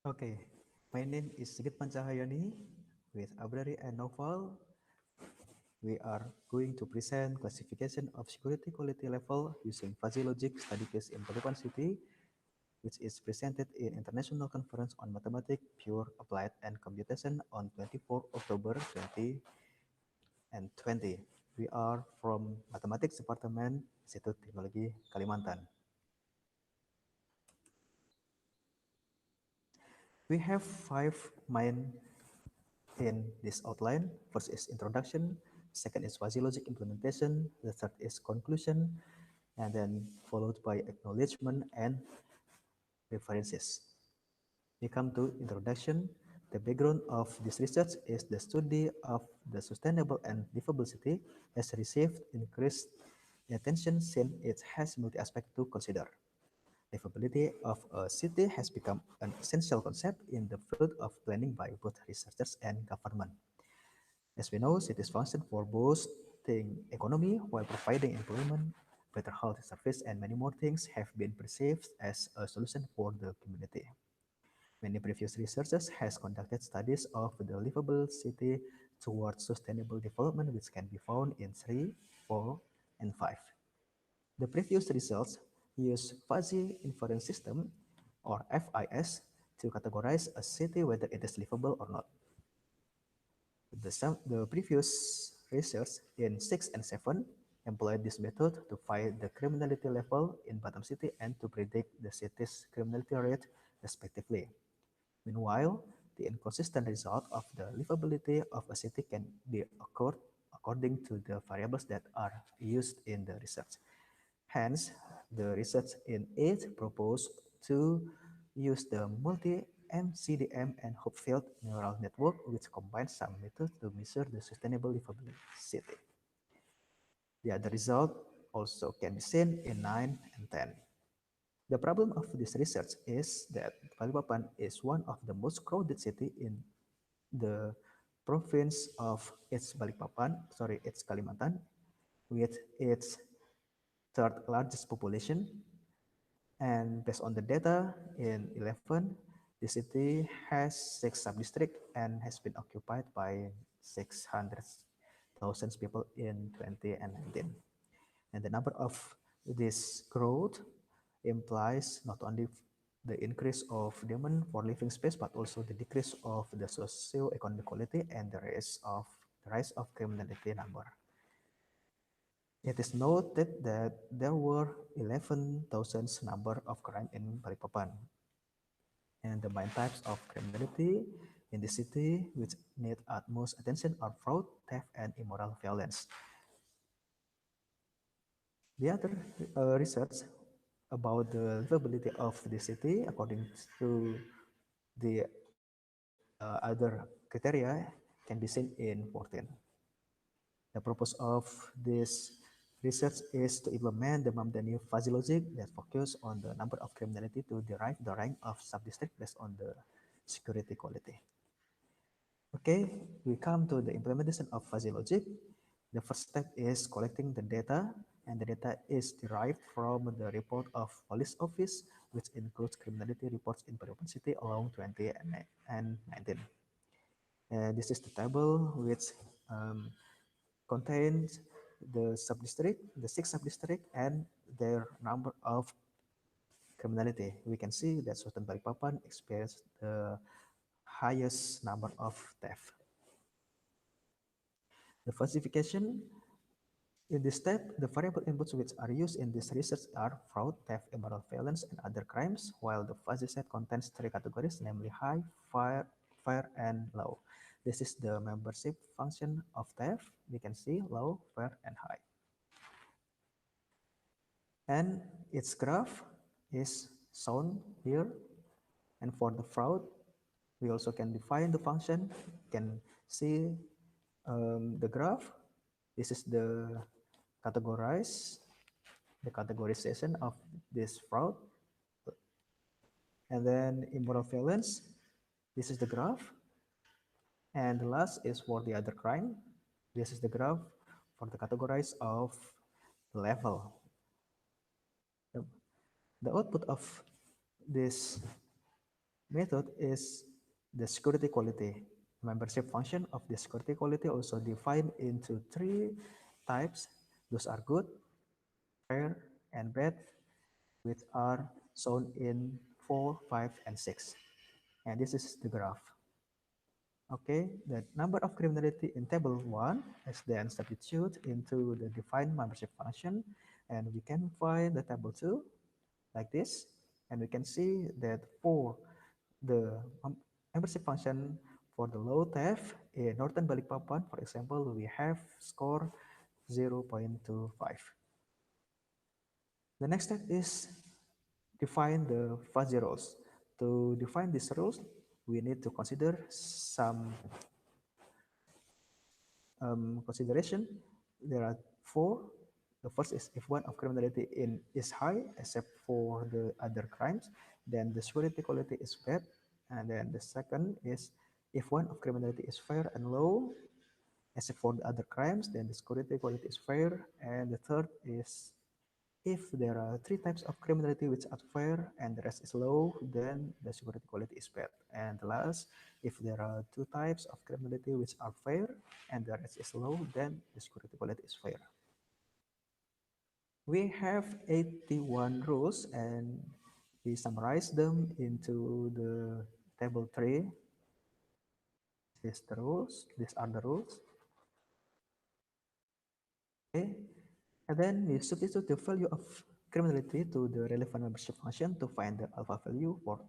Okay, my name is Sigit Pancahayani. With Abrari and Novel, we are going to present classification of security quality level using fuzzy logic study case in Balikpapan City, which is presented in International Conference on Mathematics, Pure, Applied, and Computation on 24 October 2020. We are from Mathematics Department, Institut Teknologi Kalimantan. We have 5 main in this outline. First is introduction, second is fuzzy logic implementation, the third is conclusion, and then followed by acknowledgement and references. We come to introduction. The background of this research is the study of the sustainable and livable city has received increased attention since it has multi-aspect to consider. Livability of a city has become an essential concept in the field of planning by both researchers and government. As we know, cities function for boosting economy while providing employment, better health service, and many more things have been perceived as a solution for the community. Many previous researchers has conducted studies of the livable city towards sustainable development, which can be found in 3, 4, and 5. The previous results use fuzzy inference system or FIS to categorize a city whether it is livable or not. The previous research in 6 and 7 employed this method to find the criminality level in Batam City and to predict the city's criminality rate respectively. Meanwhile, the inconsistent result of the livability of a city can be occurred according to the variables that are used in the research. Hence, the research in it proposed to use the multi-MCDM and Hopfield neural network, which combines some methods to measure the sustainable livability city. The other result also can be seen in 9 and 10. The problem of this research is that Balikpapan is one of the most crowded city in the province of its Kalimantan, with its third largest population. And based on the data in 11, the city has 6 sub-districts and has been occupied by 600,000 people in 2019. And the number of this growth implies not only the increase of demand for living space, but also the decrease of the socio-economic quality and the rise of criminality number. It is noted that there were 11,000 number of crime in Balikpapan. And the main types of criminality in the city which need utmost attention are fraud, theft, and immoral violence. The other research about the livability of the city according to the other criteria can be seen in 14. The purpose of this research is to implement the Mamdani fuzzy logic that focus on the number of criminality to derive the rank of sub-district based on the security quality. Okay, we come to the implementation of fuzzy logic. The first step is collecting the data, and the data is derived from the report of police office, which includes criminality reports in Balikpapan City along 20 and 19. And this is the table which contains the sub-district, the 6 sub-district, and their number of criminality. We can see that Sultan Balikpapan experienced the highest number of theft. The falsification in this step, the variable inputs which are used in this research are fraud, theft, immoral violence, and other crimes, while the fuzzy set contains 3 categories, namely high, fair, and low. This is the membership function of theft. We can see low, fair, and high. And its graph is shown here. And for the fraud, we also can define the function. You can see the graph. This is the categorization of this fraud. And then immoral violence, this is the graph. And the last is for the other crime. This is the graph for the categories of level. The output of this method is the security quality. Membership function of the security quality also defined into three types. Those are good, fair, and bad, which are shown in 4, 5, and 6. And this is the graph. Okay, the number of criminality in table 1 is then substituted into the defined membership function, and we can find the table 2 like this, and we can see that for the membership function for the low theft in Northern Balikpapan, for example, we have score 0.25. The next step is define the fuzzy rules. To define these rules, we need to consider some consideration. There are four. The first is if one of criminality in is high, except for the other crimes, then the security quality is bad. And then the second is if one of criminality is fair and low, except for the other crimes, then the security quality is fair. And the third is if there are three types of criminality which are fair and the rest is low, then the security quality is bad. And the last, if there are two types of criminality which are fair and the rest is low, then the security quality is fair. We have 81 rules and we summarize them into the table 3. These the rules. These are the rules. Okay. And then we substitute the value of criminality to the relevant membership function to find the alpha value for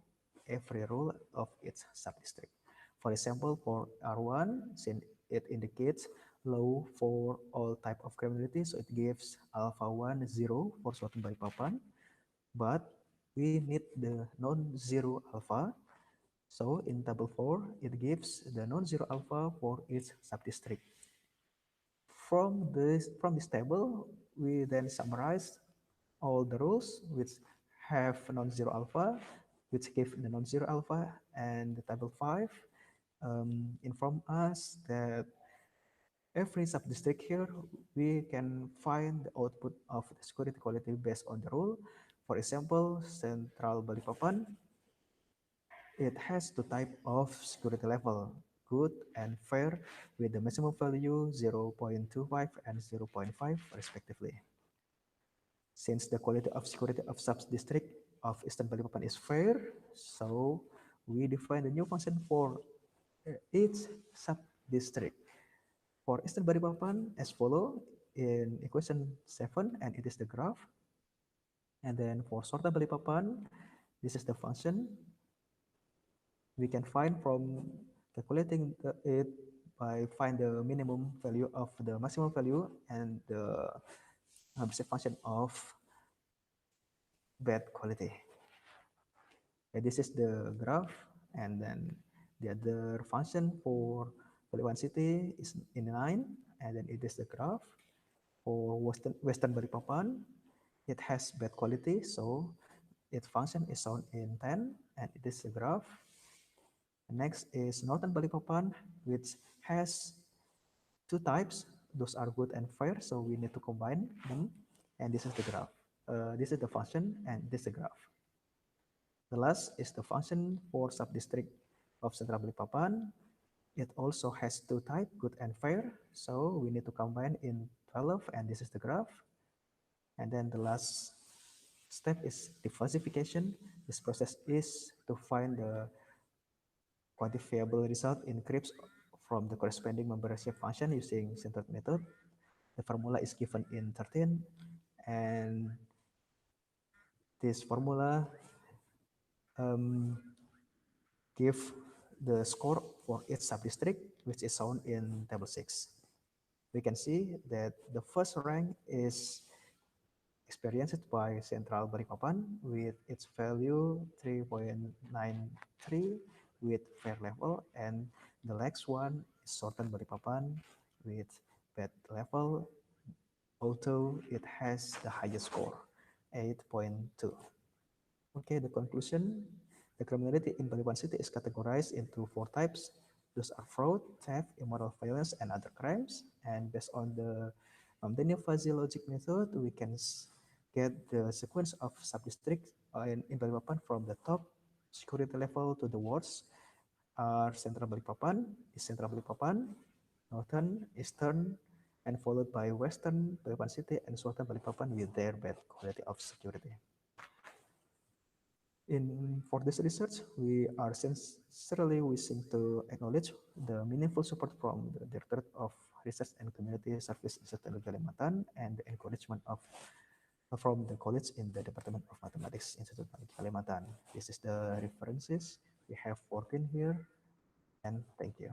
every rule of its subdistrict. For example, for R1, since it indicates low for all type of criminality, so it gives alpha 1 0 for suatu Balikpapan, but we need the non-zero alpha. So in table 4, it gives the non-zero alpha for each subdistrict. From this table, we then summarize all the rules which have non-zero alpha, which give the non-zero alpha, and the table 5 inform us that every subdistrict here we can find the output of the security quality based on the rule. For example, Central Balikpapan, it has two type of security level, good and fair, with the maximum value 0.25 and 0.5 respectively. Since the quality of security of sub-district of Eastern Balikpapan is fair, so we define the new function for each sub-district. For Eastern Balikpapan as follow in equation 7, and it is the graph. And then for Sorta Balikpapan, this is the function we can find from calculating it by find the minimum value of the maximum value and the function of bad quality. Okay, this is the graph, and then the other function for Balikpapan City is in 9, and then it is the graph. For Western Balikpapan, it has bad quality, so its function is shown in 10, and it is the graph. Next is Northern Balikpapan, which has two types. Those are good and fair, so we need to combine them. And this is the graph. This is the function, and this is the graph. The last is the function for subdistrict of Central Balikpapan. It also has two types, good and fair. So we need to combine in 12, and this is the graph. And then the last step is differentiation. This process is to find the quantifiable result in CRIPS from the corresponding membership function using centered method. The formula is given in 13, and this formula um, give the score for each subdistrict, which is shown in table 6. We can see that the first rank is experienced by Central Balikpapan with its value 3.93 with fair level, and the next one is Southern Balikpapan with bad level, although it has the highest score, 8.2. Okay, the conclusion, the criminality in Balikpapan City is categorized into four types. Those are fraud, theft, immoral violence, and other crimes. And based on the Daniel Fuzzy logic method, we can get the sequence of sub-districts in Balikpapan from the top. security level to the wards are Central Balikpapan, East Central Balikpapan, Northern, Eastern, and followed by Western Balikpapan City and Southern Balikpapan with their bad quality of security. For this research, we are sincerely wishing to acknowledge the meaningful support from the Directorate of Research and Community Service Institute Kalimantan and the encouragement from the college in the Department of Mathematics Institute Kalimantan. This is the references we have 14 here, and thank you.